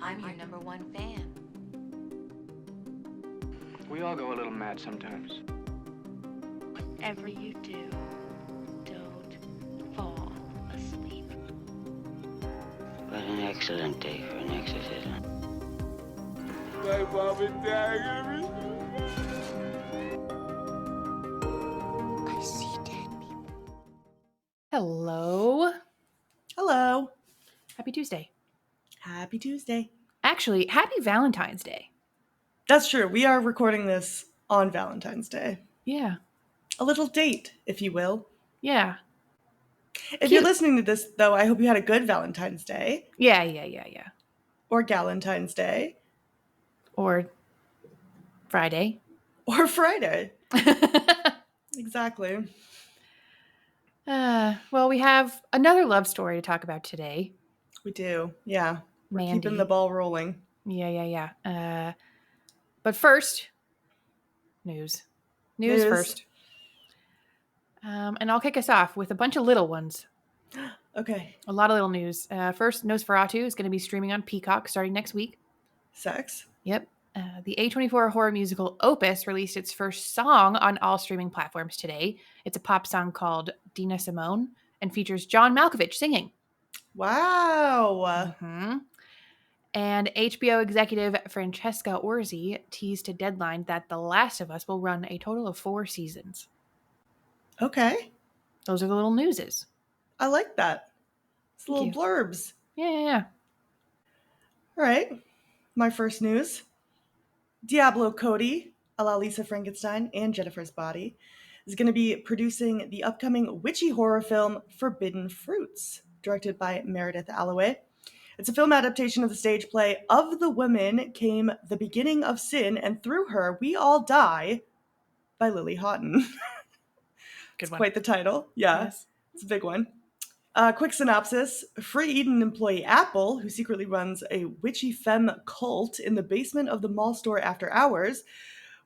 I'm your number one fan. We all go a little mad sometimes. Whatever you do, don't fall asleep. What an excellent day for an exorcism. My mom and dad are I see dead people. Hello. Hello. Happy Tuesday. Happy Tuesday. Actually, happy Valentine's Day. That's true. We are recording this on Valentine's Day. Yeah. A little date, if you will. Yeah. If you're listening to this, though, I hope you had a good Valentine's Day. Yeah. Or Galentine's Day. Or Friday. Or Friday. Exactly. Well, we have another love story to talk about today. We do. Yeah. We're Mandy. keeping the ball rolling. Yeah. But first, news. News first. And I'll kick us off with a bunch of little ones. Okay. A lot of little news. First, Nosferatu is going to be streaming on Peacock starting next week. Sex. Yep. The A24 horror musical Opus released its first song on all streaming platforms today. It's a pop song called Dina Simone and features John Malkovich singing. Wow. Mm-hmm. And HBO executive Francesca Orsi teased to Deadline that The Last of Us will run a total of 4 seasons. Okay. Those are the little newses. I like that. It's Thank little you. blurbs. Yeah. All right. My first news. Diablo Cody, a la Lisa Frankenstein and Jennifer's Body, is going to be producing the upcoming witchy horror film Forbidden Fruits, directed by Meredith Alloway. It's a film adaptation of the stage play Of the Woman Came the Beginning of Sin, and Through Her We All Die by Lily Houghton. Good one. Quite the title. Yeah, Yes. It's a big one. Quick synopsis. Free Eden employee Apple, who secretly runs a witchy femme cult in the basement of the mall store after hours,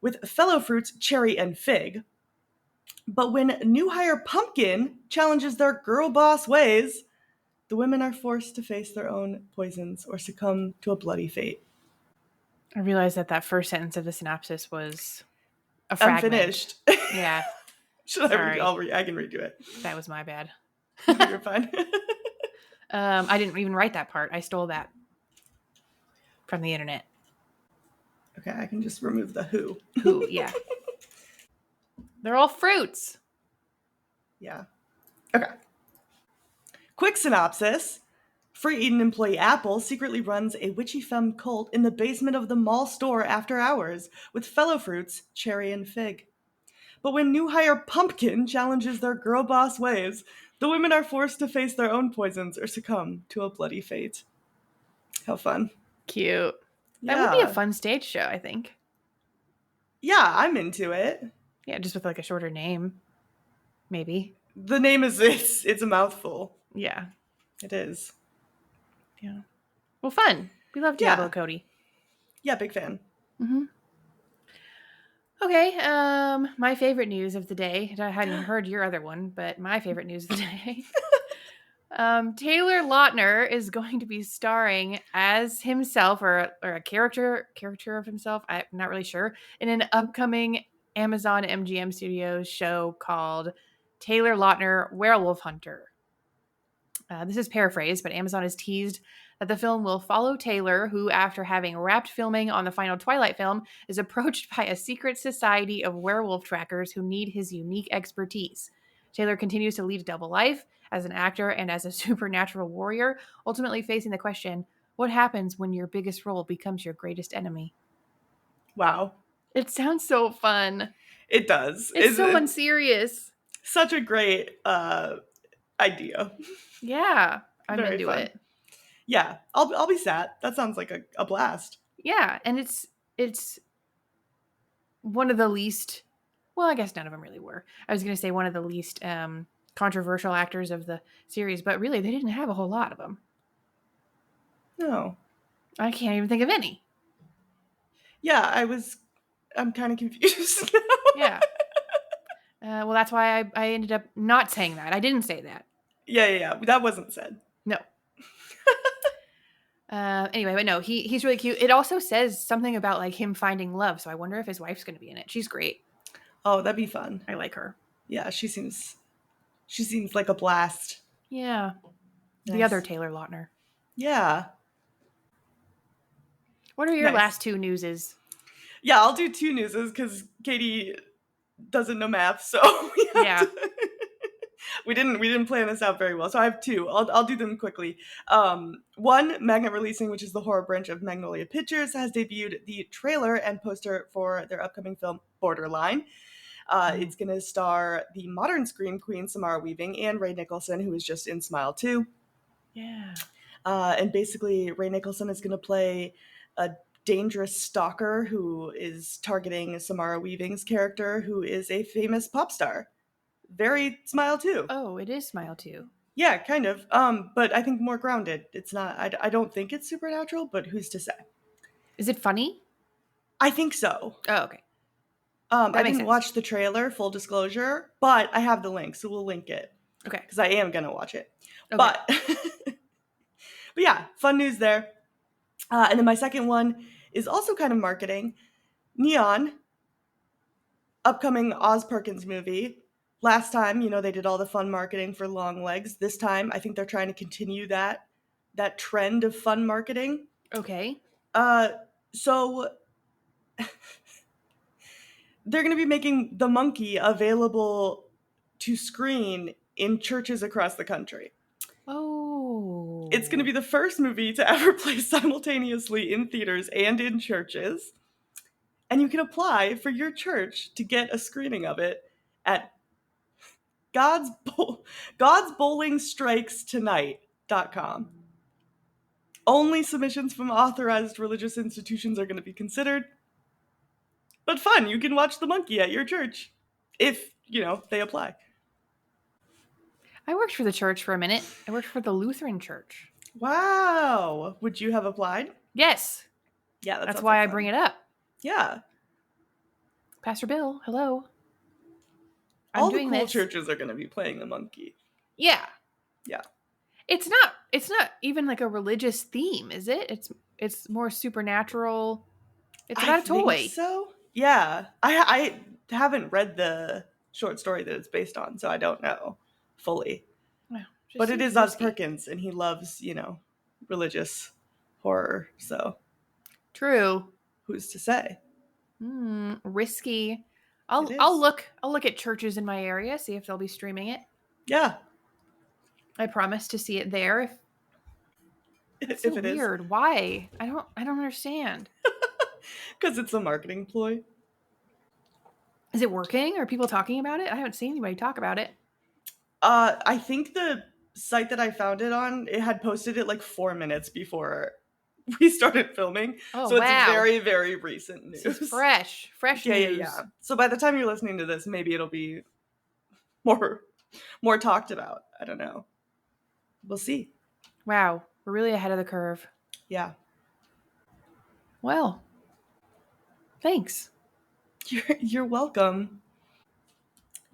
with fellow fruits Cherry and Fig. But when new hire Pumpkin challenges their girl boss ways, the women are forced to face their own poisons or succumb to a bloody fate. I realized that first sentence of the synopsis was a fragment. Unfinished. Yeah. Should Sorry. I can redo it. That was my bad. You're fine. I didn't even write that part. I stole that from the internet. Okay, I can just remove the who. Who, yeah. They're all fruits. Yeah. Okay. Quick synopsis. Free Eden employee Apple secretly runs a witchy femme cult in the basement of the mall store after hours with fellow fruits Cherry and Fig. But when new hire Pumpkin challenges their girl boss ways, the women are forced to face their own poisons or succumb to a bloody fate. How fun. Cute. That would be a fun stage show, I think. Yeah, I'm into it. Yeah, just with like a shorter name. Maybe. The name is, it's a mouthful. Yeah. It is. Yeah. Well, fun. We love Diablo Cody. Yeah, big fan. Mm-hmm. Okay, my favorite news of the day. I hadn't heard your other one, but my favorite news of the day. Taylor Lautner is going to be starring as himself or a character of himself, I'm not really sure, in an upcoming Amazon MGM Studios show called Taylor Lautner Werewolf Hunter. This is paraphrased, but Amazon has teased that the film will follow Taylor, who, after having wrapped filming on the final Twilight film, is approached by a secret society of werewolf trackers who need his unique expertise. Taylor continues to lead a double life as an actor and as a supernatural warrior, ultimately facing the question, what happens when your biggest role becomes your greatest enemy? Wow. It sounds so fun. It does. It's so unserious. Such a great idea. Yeah, I'm Very into fun. it. Yeah, I'll be sad. That sounds like a blast. Yeah, and it's one of the least, well, I guess none of them really were. I was going to say one of the least controversial actors of the series, but really they didn't have a whole lot of them. No. I can't even think of any. Yeah, I'm kind of confused now. Yeah. Well, that's why I ended up not saying that. I didn't say that. Yeah. That wasn't said. No. Anyway, but no, he's really cute. It also says something about like him finding love, so I wonder if his wife's going to be in it. She's great. Oh, that'd be fun. I like her. Yeah, she seems like a blast. Yeah. The Nice. other Taylor Lautner. Yeah. What are your Nice. last two newses? Yeah, I'll do two newses because Katie doesn't know math, so we didn't plan this out very well. So I have two. I'll do them quickly. One, Magnet Releasing, which is the horror branch of Magnolia Pictures, has debuted the trailer and poster for their upcoming film Borderline. It's going to star the modern Scream Queen Samara Weaving and Ray Nicholson, who was just in Smile 2. Yeah. And basically, Ray Nicholson is going to play a dangerous stalker who is targeting Samara Weaving's character, who is a famous pop star. Very Smile 2. Oh, it is Smile 2. Yeah, kind of. But I think more grounded. It's not. I don't think it's supernatural, but who's to say? Is it funny? I think so. Oh, okay. I makes didn't sense. watch the trailer, full disclosure, but I have the link, so we'll link it Okay. because I am gonna watch it. Okay. But but yeah, fun news there. And then my second one is also kind of marketing. Neon, upcoming Oz Perkins movie. Last time, they did all the fun marketing for Long Legs. This time, I think they're trying to continue that trend of fun marketing. Okay. So they're going to be making The Monkey available to screen in churches across the country. Oh. It's going to be the first movie to ever play simultaneously in theaters and in churches. And you can apply for your church to get a screening of it at godsbowlingstrikestonight.com. Only submissions from authorized religious institutions are going to be considered. But fun, you can watch The Monkey at your church if, they apply. I worked for the church for a minute. I worked for the Lutheran church. Wow. Would you have applied? Yes. Yeah, That's why I bring it up. Yeah. Pastor Bill, hello. All I'm the doing cool this. churches are going to be playing The Monkey. Yeah. Yeah. It's not even like a religious theme, is it? It's more supernatural. It's about a toy. Think so? Yeah. I haven't read the short story that it's based on, so I don't know fully. Well, just But it seems is Oz risky. Perkins, and he loves, religious horror, so True. who's to say? Risky. It is. I'll look at churches in my area, see if they'll be streaming it. Yeah. I promise to see it there. It's so If it is. weird. Why? I don't understand. Because it's a marketing ploy. Is it working? Are people talking about it? I haven't seen anybody talk about it. I think the site that I found it on, it had posted it like 4 minutes before we started filming. Oh, so wow. it's very, very recent news. This is fresh news. Yeah. So by the time you're listening to this, maybe it'll be more talked about. I don't know. We'll see. Wow, we're really ahead of the curve. Yeah. Well, thanks. You're welcome.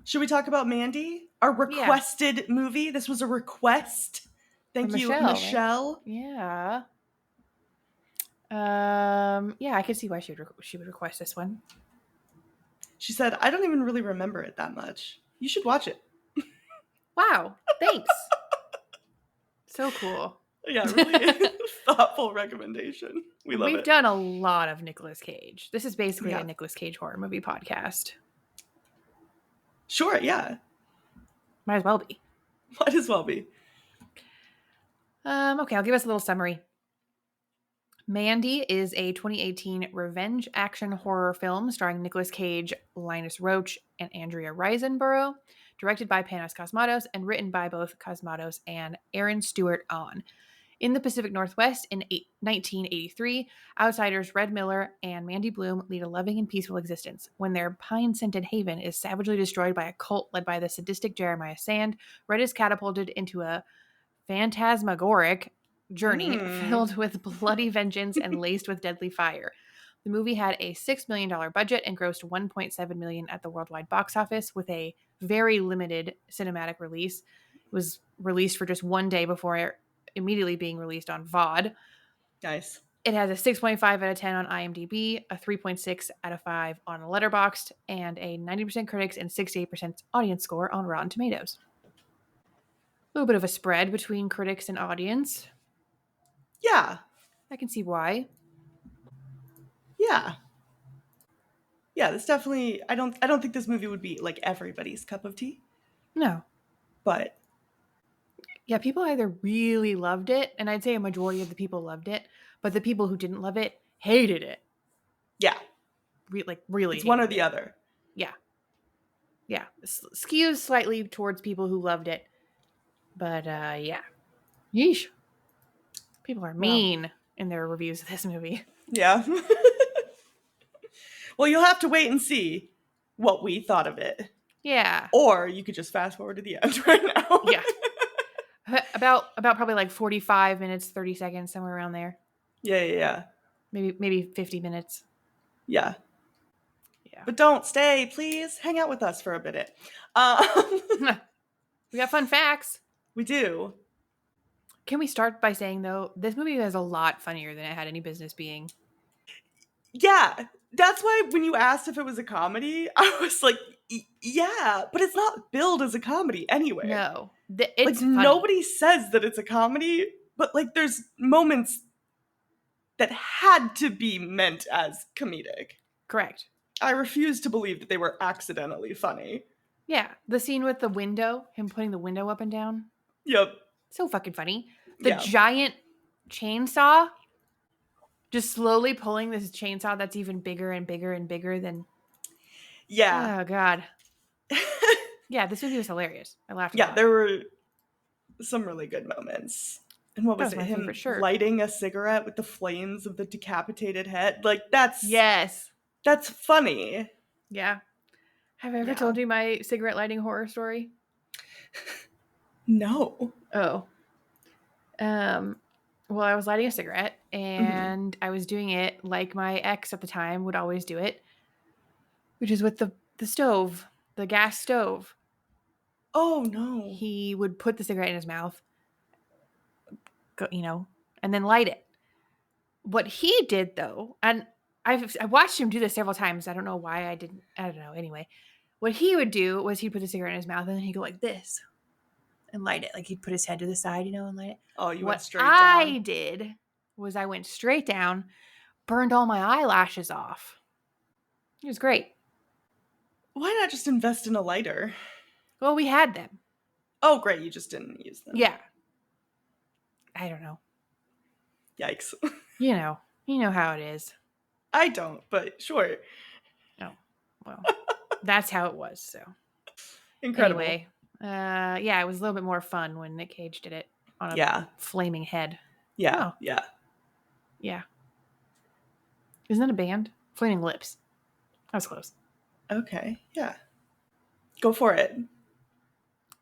Should we talk about Mandy? Our requested movie. This was a request. Thank you, Michelle. Right? Yeah. Yeah, I could see why she would request this one. She said, I don't even really remember it that much. You should watch it. Wow, thanks. So cool. Yeah, really thoughtful recommendation. We love it. We've done a lot of Nicolas Cage. This is basically Yeah. a Nicolas Cage horror movie podcast. Sure, yeah. Might as well be. Might as well be. Okay, I'll give us a little summary. Mandy is a 2018 revenge action horror film starring Nicolas Cage, Linus Roach, and Andrea Riseborough, directed by Panos Cosmatos and written by both Cosmatos and Aaron Stewart On. In the Pacific Northwest in 1983, outsiders Red Miller and Mandy Bloom lead a loving and peaceful existence. When their pine-scented haven is savagely destroyed by a cult led by the sadistic Jeremiah Sand, Red is catapulted into a phantasmagoric journey filled with bloody vengeance and laced with deadly fire. The movie had a $6 million budget and grossed $1.7 million at the worldwide box office with a very limited cinematic release. It was released for just one day before immediately being released on VOD. Nice. It has a 6.5 out of 10 on IMDb, a 3.6 out of 5 on Letterboxd, and a 90% critics and 68% audience score on Rotten Tomatoes. A little bit of a spread between critics and audience. Yeah. I can see why. Yeah. Yeah, this definitely I don't think this movie would be like everybody's cup of tea, No. but Yeah, people either really loved it, and I'd say a majority of the people loved it, but the people who didn't love it hated it. yeah, Really it's one or hated the it. other. Yeah. Yeah. Skews slightly towards people who loved it. But yeah. Yeesh. People are mean in their reviews of this movie. Yeah. Well, you'll have to wait and see what we thought of it. Yeah. Or you could just fast forward to the end right now. Yeah. About probably like 45 minutes, 30 seconds, somewhere around there. Yeah. Maybe 50 minutes. Yeah. Yeah. But don't stay, please. Hang out with us for a minute. We got fun facts. We do. Can we start by saying, though, this movie is a lot funnier than it had any business being. Yeah. That's why when you asked if it was a comedy, I was like, yeah, but it's not billed as a comedy anyway. No. It's like funny. nobody says that it's a comedy, but like there's moments that had to be meant as comedic. Correct. I refuse to believe that they were accidentally funny. Yeah. The scene with the window, him putting the window up and down. Yep. So fucking funny. The giant chainsaw, just slowly pulling this chainsaw that's even bigger and bigger and bigger than. Yeah. Oh, God. Yeah, this movie was hilarious. I laughed. Yeah, there were some really good moments. And what was That it? was my Him favorite shirt. lighting a cigarette with the flames of the decapitated head. Like that's Yes. That's funny. Yeah. Have I ever told you my cigarette lighting horror story? No. Oh. Well, I was lighting a cigarette and I was doing it like my ex at the time would always do it, which is with the stove, the gas stove. Oh, no. He would put the cigarette in his mouth, and then light it. What he did, though, and I watched him do this several times. I don't know why I didn't. I don't know. Anyway, what he would do was he'd put the cigarette in his mouth and then he'd go like this and light it. Like he'd put his head to the side, and light it. Oh, you what went straight down. I did was I went straight down, burned all my eyelashes off. It was great. Why not just invest in a lighter? Well, we had them. Oh, great. You just didn't use them. Yeah. I don't know. Yikes. You know how it is. I don't, but sure. Oh, well, that's how it was. So Incredible. Anyway, yeah, it was a little bit more fun when Nick Cage did it on a flaming head. Yeah. Oh. Yeah. Yeah. Isn't that a band? Flaming Lips. That was close. Okay. Yeah. Go for it.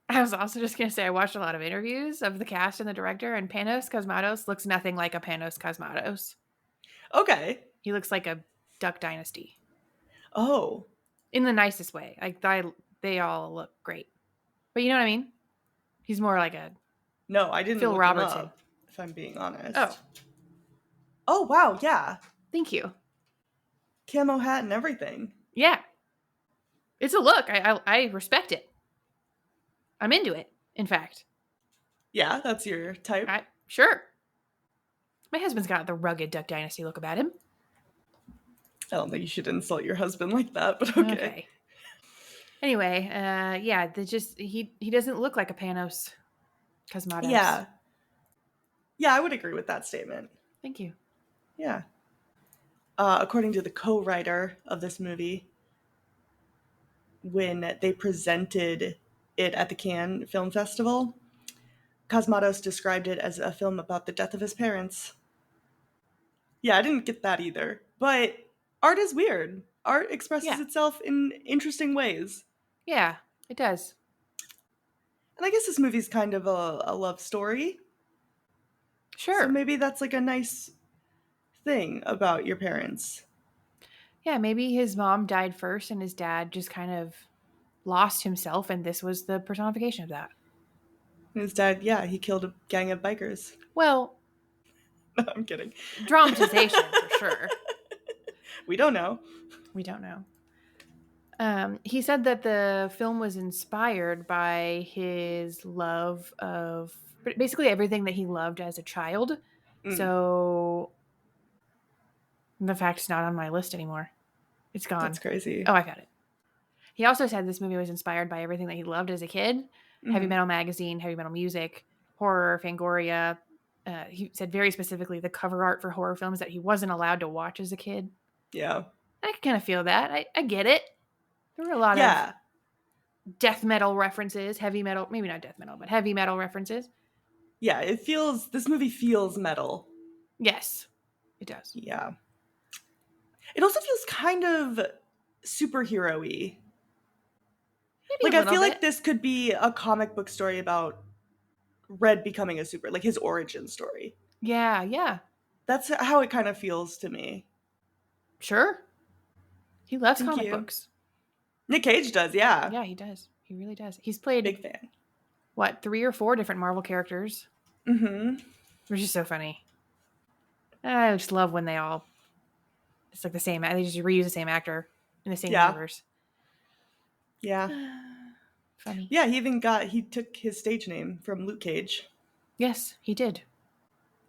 I was also just going to say I watched a lot of interviews of the cast and the director, and Panos Cosmatos looks nothing like a Panos Cosmatos. Okay. He looks like a Duck Dynasty. Oh. In the nicest way. Like they all look great. But you know what I mean? He's more like a No, I didn't Phil look Robertson. him up, if I'm being honest. Oh. Oh, wow, yeah. Thank you. Camo hat and everything. Yeah. It's a look. I respect it. I'm into it, in fact. Yeah, that's your type. Sure. My husband's got the rugged Duck Dynasty look about him. I don't think you should insult your husband like that, but okay. Anyway, yeah, he doesn't look like a Panos Cosmatos. Yeah. Yeah, I would agree with that statement. Thank you. Yeah. According to the co-writer of this movie, when they presented it at the Cannes Film Festival, Cosmatos described it as a film about the death of his parents. Yeah, I didn't get that either. But art is weird. Art expresses itself in interesting ways. Yeah, it does. And I guess this movie's kind of a love story. Sure. So maybe that's like a nice thing about your parents. Yeah, maybe his mom died first and his dad just kind of lost himself, and this was the personification of that. His dad, yeah, he killed a gang of bikers. Well, No, I'm kidding. Dramatization for sure. We don't know. We don't know. He said that the film was inspired by his love of basically everything that he loved as a child. Mm. So the fact it's not on my list anymore. It's gone. That's crazy. Oh, I found it. He also said this movie was inspired by everything that he loved as a kid. Heavy Mhm. metal magazine, heavy metal music, horror, Fangoria. He said very specifically the cover art for horror films that he wasn't allowed to watch as a kid. Yeah. I can kind of feel that. I get it. There were a lot Yeah. of death metal references, heavy metal, maybe not death metal, but heavy metal references. Yeah, this movie feels metal. Yes, it does. Yeah. It also feels kind of superhero-y. Maybe Like, a I little feel bit. like this could be a comic book story about Red becoming a super, like his origin story. Yeah. That's how it kind of feels to me. Sure. He loves Thank comic you. books. Nick Cage does, yeah. Yeah, he does. He really does. He's played, Big fan. 3 or 4 different Marvel characters, Mm-hmm. which is so funny. I just love when it's like the same, they just reuse the same actor in the same Yeah. universe. Yeah. Funny. Yeah, he took his stage name from Luke Cage, Yes, he did.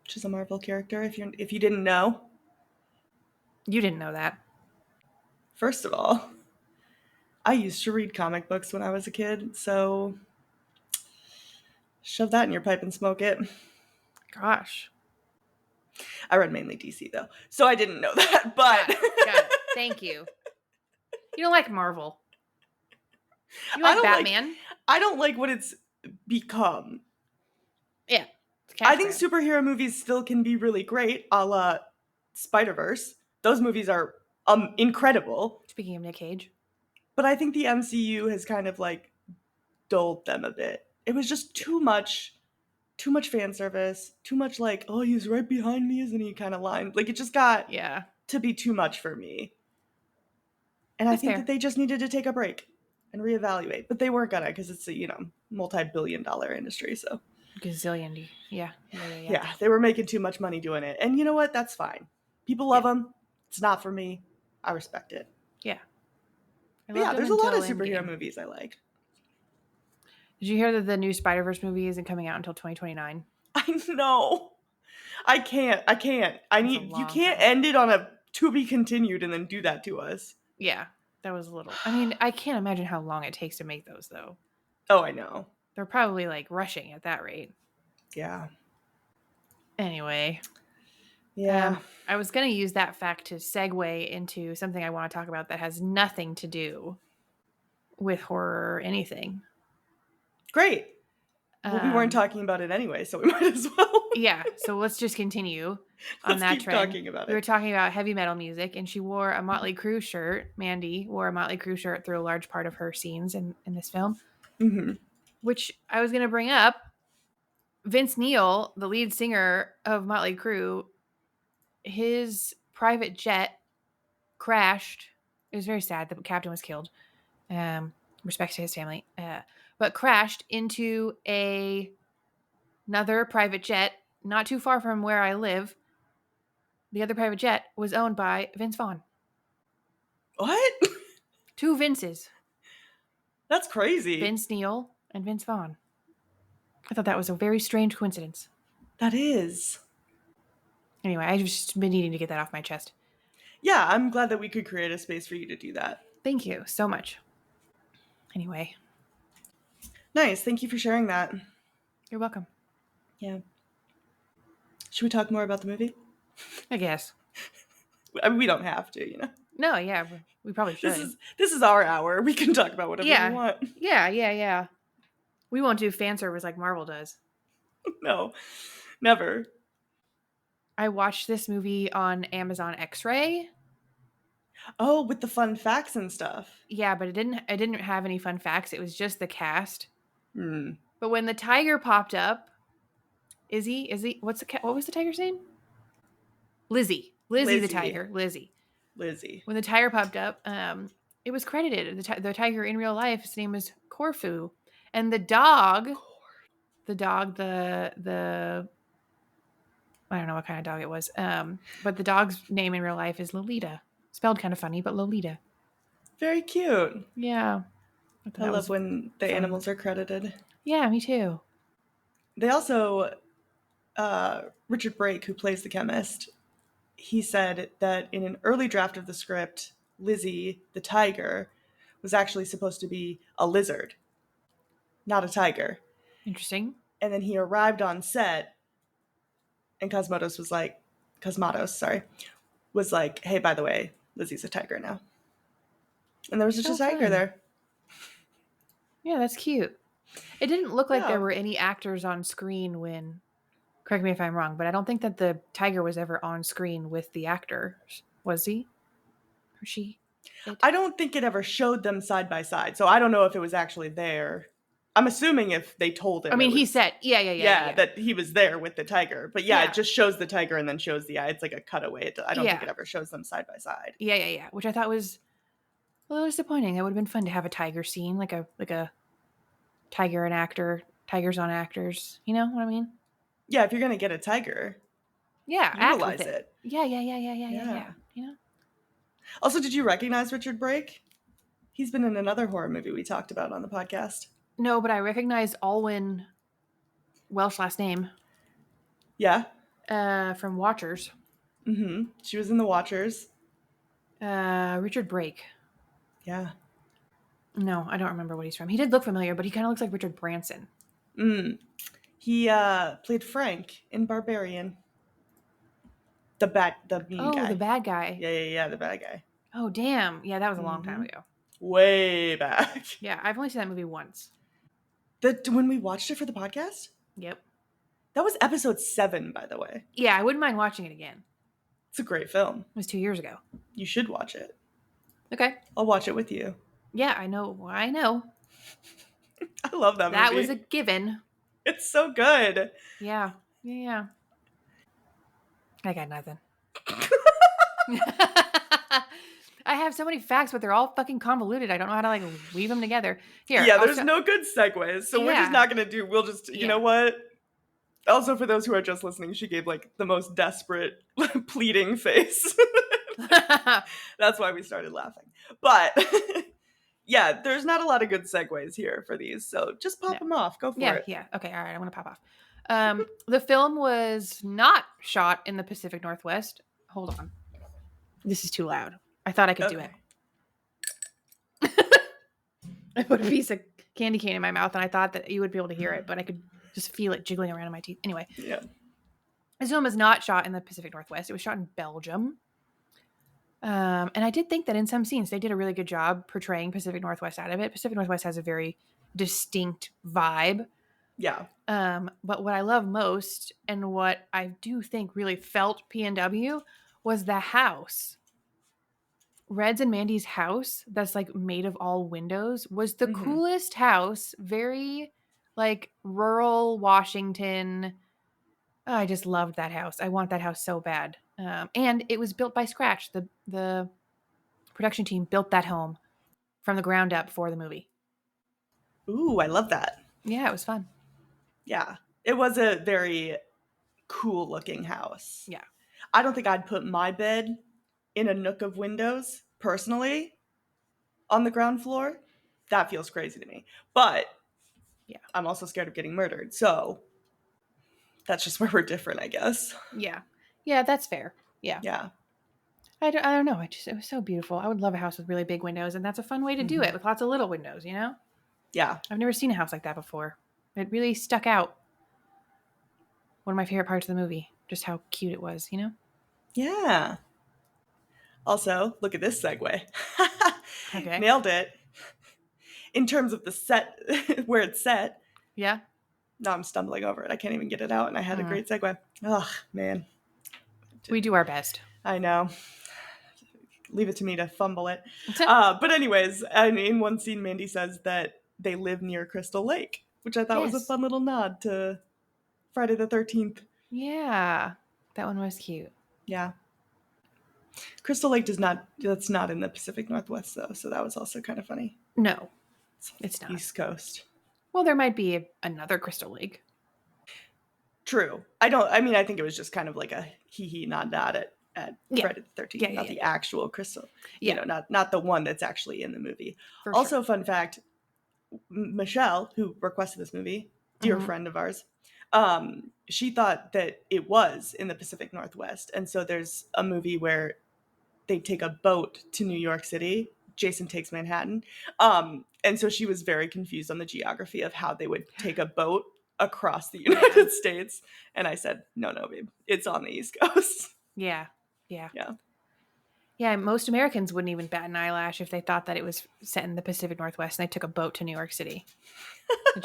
which is a Marvel character, if you didn't know. You didn't know that. First of all, I used to read comic books when I was a kid, so shove that in your pipe and smoke it. Gosh. I read mainly DC though, so I didn't know that, but Got it. Thank you. You don't like Marvel. You I like don't like- Batman. I don't like what it's become. Yeah. I think superhero movies still can be really great, a la Spider-Verse. Those movies are incredible, Speaking of Nick Cage. but I think the MCU has kind of like dulled them a bit. It was just too much fan service, too much like, oh, he's right behind me, isn't he, kind of line. Like, it just got Yeah. to be too much for me. And That's I think fair. that they just needed to take a break and reevaluate. But they weren't gonna, because it's a, multi-billion-dollar industry, so. Gazillion. Yeah. Yeah, they were making too much money doing it. And you know what? That's fine. People love them. It's not for me. I respect it. Yeah. But yeah, there's a lot of superhero movies I like. Did you hear that the new Spider-Verse movie isn't coming out until 2029? I know. I can't. You can't end it on a to be continued and then do that to us. Yeah, that was a little. I mean, I can't imagine how long it takes to make those, though. Oh, I know. They're probably like rushing at that rate. Yeah. Anyway. Yeah. I was going to use that fact to segue into something I want to talk about that has nothing to do with horror or anything. Great. Well, we weren't talking about it anyway, so we might as well. Yeah, so let's just continue on that keep trend. talking about We were it. talking about heavy metal music, and she wore a Motley Crue shirt. Mandy wore a Motley Crue shirt through a large part of her scenes in this film, Mm-hmm. which I was going to bring up. Vince Neil, the lead singer of Motley Crue, his private jet crashed. It was very sad. The captain was killed. Respect to his family. But crashed into another private jet not too far from where I live. The other private jet was owned by Vince Vaughn. What? 2 Vinces. That's crazy. Vince Neil and Vince Vaughn. I thought that was a very strange coincidence. That is. Anyway, I've just been needing to get that off my chest. Yeah, I'm glad that we could create a space for you to do that. Thank you so much. Anyway. Nice. Thank you for sharing that. You're welcome. Yeah. Should we talk more about the movie? I guess. I mean, we don't have to, No, yeah, we probably should. This is our hour. We can talk about whatever we want. Yeah. We won't do fan service like Marvel does. No, never. I watched this movie on Amazon X-Ray. Oh, with the fun facts and stuff. Yeah, but it didn't have any fun facts. It was just the cast. Hmm. But when the tiger popped up, Izzy, what was the tiger's name? Lizzie the tiger, Lizzie. When the tiger popped up, it was credited. The tiger in real life, his name is Corfu, and the dog, I don't know what kind of dog it was. But the dog's name in real life is Lolita. Spelled kind of funny, but Lolita. Very cute. Yeah. thought I that love was when the fun. animals are credited. Yeah, me too. They also, Richard Brake, who plays the chemist, he said that in an early draft of the script, Lizzie, the tiger, was actually supposed to be a lizard, not a tiger. Interesting. And then he arrived on set, and Cosmatos, was like, hey, by the way, Lizzie's a tiger now. And there was just So a tiger fun. there. Yeah, that's cute. It didn't look like Yeah. there were any actors on screen when, correct me if I'm wrong, but I don't think that the tiger was ever on screen with the actor. Was he? Or she? It? I don't think it ever showed them side by side, so I don't know if it was actually there. I'm assuming if they told him. I mean, it he was- said, yeah. that he was there with the tiger. But yeah, Yeah. it just shows the tiger and then shows the eye. It's like a cutaway. I don't think Yeah. it ever shows them side by side. Yeah. Which I thought was a little disappointing. It would have been fun to have a tiger scene, like a tiger and actor, tigers on actors. You know what I mean? Yeah, if you're gonna get a tiger, Yeah, act utilize with it. Yeah. Yeah. You know? Also, did you recognize Richard Brake? He's been in another horror movie we talked about on the podcast. No, but I recognized Alwyn, Welsh last name, Yeah. from Watchers. Mm-hmm. She was in The Watchers. Richard Brake. Yeah. No, I don't remember what he's from. He did look familiar, but he kind of looks like Richard Branson. He played Frank in Barbarian. The mean guy. Oh, the bad guy. Yeah, the bad guy. Oh, damn. Yeah, that was a long time Mhm. ago. Way back. Yeah, I've only seen that movie once. When we watched it for the podcast? Yep. That was episode 7, by the way. Yeah, I wouldn't mind watching it again. It's a great film. It was 2 years ago. You should watch it. Okay. I'll watch it with you. Yeah, I know. I love that movie. That was a given. It's so good. Yeah. I got nothing. I have so many facts, but they're all fucking convoluted. I don't know how to like weave them together. Here. Yeah, I'll there's show- no good segues. So we're Yeah. just not going to do, we'll just, you Yeah. know what? Also, for those who are just listening, she gave like the most desperate, pleading face. That's why we started laughing. But yeah, there's not a lot of good segues here for these. So just pop them off. Go for it. Yeah. Okay. All right. I'm going to pop off. The film was not shot in the Pacific Northwest. Hold on. This is too loud. I thought I could do it. I put a piece of candy cane in my mouth and I thought that you would be able to hear it, but I could just feel it jiggling around in my teeth. Anyway, Yeah. this film was not shot in the Pacific Northwest. It was shot in Belgium. And I did think that in some scenes they did a really good job portraying Pacific Northwest out of it. Pacific Northwest has a very distinct vibe. Yeah. But what I love most and what I do think really felt PNW was the house. Red's and Mandy's house that's like made of all windows was the Mhm. coolest house. Very like rural Washington. Oh, I just loved that house. I want that house so bad. And it was built by scratch. The production team built that home from the ground up for the movie. Ooh, I love that. Yeah, it was fun. Yeah. It was a very cool looking house. Yeah. I don't think I'd put my bed in a nook of windows, personally, on the ground floor. That feels crazy to me. But yeah, I'm also scared of getting murdered. So that's just where we're different, I guess. Yeah, that's fair. Yeah. I don't know. It was so beautiful. I would love a house with really big windows, and that's a fun way to do it, with lots of little windows, you know? Yeah. I've never seen a house like that before. It really stuck out. One of my favorite parts of the movie, just how cute it was, you know? Yeah. Also, look at this segue. Okay. Nailed it. In terms of the set, where it's set. Yeah. Now I'm stumbling over it. I can't even get it out, and I had a great segue. Oh, man. We do our best. I know. Leave it to me to fumble it. But anyways, in one scene, Mandy says that they live near Crystal Lake, which I thought was a Yes. fun little nod to Friday the 13th. Yeah. That one was cute. Yeah. Crystal Lake that's not in the Pacific Northwest, though, so that was also kind of funny. No, it's not. East Coast. Well, there might be another Crystal Lake. True. I think it was just kind of like a hee nod at Yeah. Friday the 13th, Yeah, not the actual Crystal. Yeah. You know, not the one that's actually in the movie. For Also, sure. fun fact, Michelle, who requested this movie, dear Mhm. friend of ours, she thought that it was in the Pacific Northwest. And so there's a movie where they take a boat to New York City. Jason Takes Manhattan. And so she was very confused on the geography of how they would take a boat across the United States. And I said, no, babe, it's on the East Coast. Yeah. Yeah. Yeah. Yeah, most Americans wouldn't even bat an eyelash if they thought that it was set in the Pacific Northwest and they took a boat to New York City.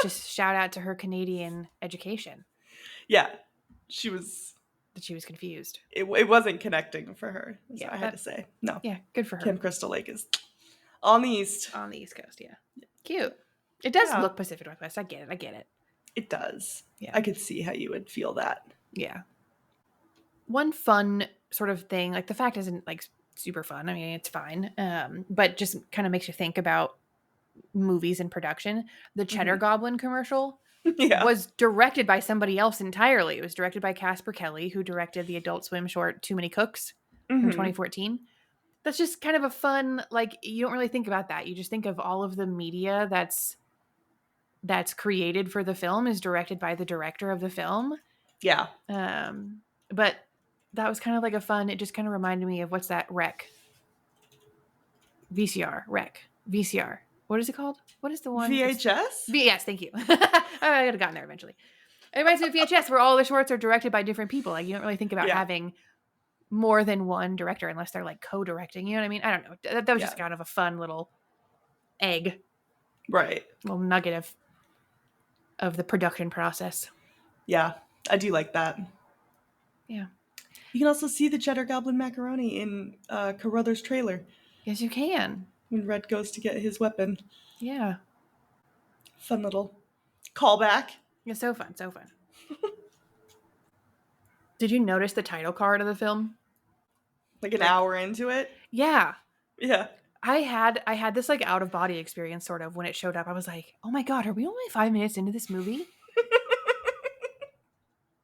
Just shout out to her Canadian education Yeah. She was, that she was confused. it wasn't connecting for her. So Yeah, I had to say, no. Yeah, good for her. Kim Crystal Lake is on the East. On the East Coast, yeah. Cute. It does Yeah. look Pacific Northwest. I get it. It does. Yeah. I could see how you would feel that. Yeah. One fun sort of thing, like the fact isn't like super fun. I mean, it's fine. But just kind of makes you think about movies and production. The Cheddar Goblin commercial Yeah. was directed by somebody else entirely. It was directed by Casper Kelly, who directed the Adult Swim short Too Many Cooks from Mhm. 2014. That's just kind of a fun, like, you don't really think about that. You just think of all of the media that's created for the film is directed by the director of the film. Yeah. But that was kind of like a fun, it just kind of reminded me of what's that VCR. What is it called? What is the one? VHS? Yes, thank you. I could have gotten there eventually. It reminds me of VHS, where all the shorts are directed by different people. Like, you don't really think about having more than one director unless they're like co-directing. You know what I mean? I don't know. That was just kind of a fun little egg. Right. Little nugget of the production process. Yeah. I do like that. Yeah. You can also see the Cheddar Goblin macaroni in Carruthers' trailer Yes, you can. when Red goes to get his weapon. Yeah. Fun little callback. It's so fun. Did you notice the title card of the film? Like an hour into it. Yeah. Yeah. I had this like out of body experience sort of when it showed up. I was like, oh my God, are we only 5 minutes into this movie?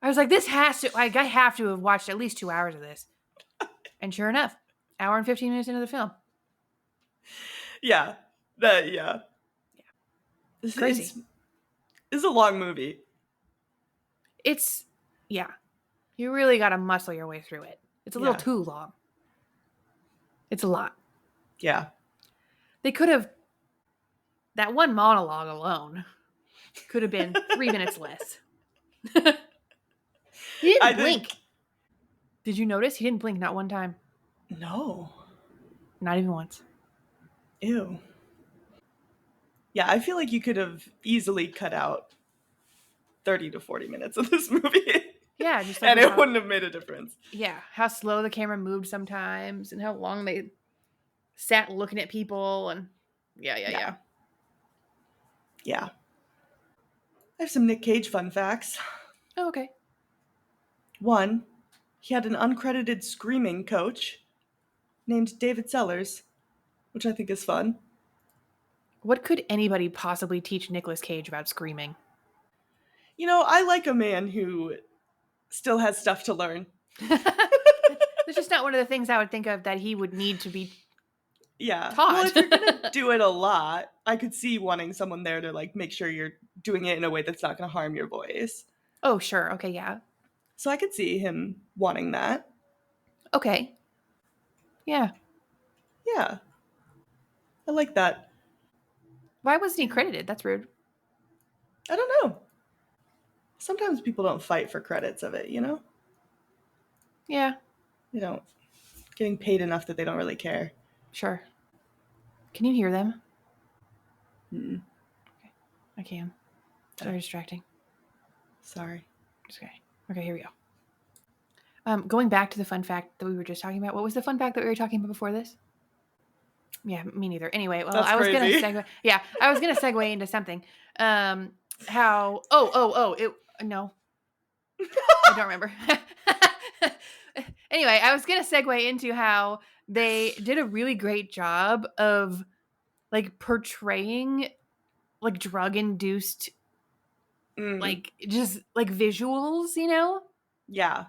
I was like, this has to, like, I have to have watched at least 2 hours of this. And sure enough, hour and 15 minutes into the film. Yeah. Yeah. This Crazy. This is a long movie. Yeah. You really got to muscle your way through it. It's a little Yeah. too long. It's a lot. Yeah. They could have, that one monologue alone could have been 3 minutes less. He didn't blink. Did you notice? He didn't blink not one time. No. Not even once. Ew. Yeah, I feel like you could have easily cut out 30 to 40 minutes of this movie. Yeah, just like and it wouldn't have made a difference. Yeah, how slow the camera moved sometimes and how long they sat looking at people and yeah. Yeah. I have some Nick Cage fun facts. Oh, okay. 1, he had an uncredited screaming coach named David Sellers, which I think is fun. What could anybody possibly teach Nicolas Cage about screaming? You know, I like a man who still has stuff to learn. It's just not one of the things I would think of that he would need to be taught. Well, if you're gonna do it a lot, I could see wanting someone there to like make sure you're doing it in a way that's not going to harm your voice. Oh, sure. Okay, yeah. So I could see him wanting that. Okay. Yeah. Yeah. I like that. Why wasn't he credited? That's rude. I don't know. Sometimes people don't fight for credits of it, you know? Yeah, They don't. Getting paid enough that they don't really care. sure. Can you hear them? Mm-mm. I can. It's very distracting. Sorry. Okay, here we go. Going back to the fun fact that we were just talking about. What was the fun fact that we were talking about before this? Yeah, me neither. Anyway, well, That's I was going crazy. to segue. Yeah, I was going to segue into something. No. I don't remember. Anyway, I was going to segue into how they did a really great job of like portraying like drug-induced like just like visuals, you know? Yeah.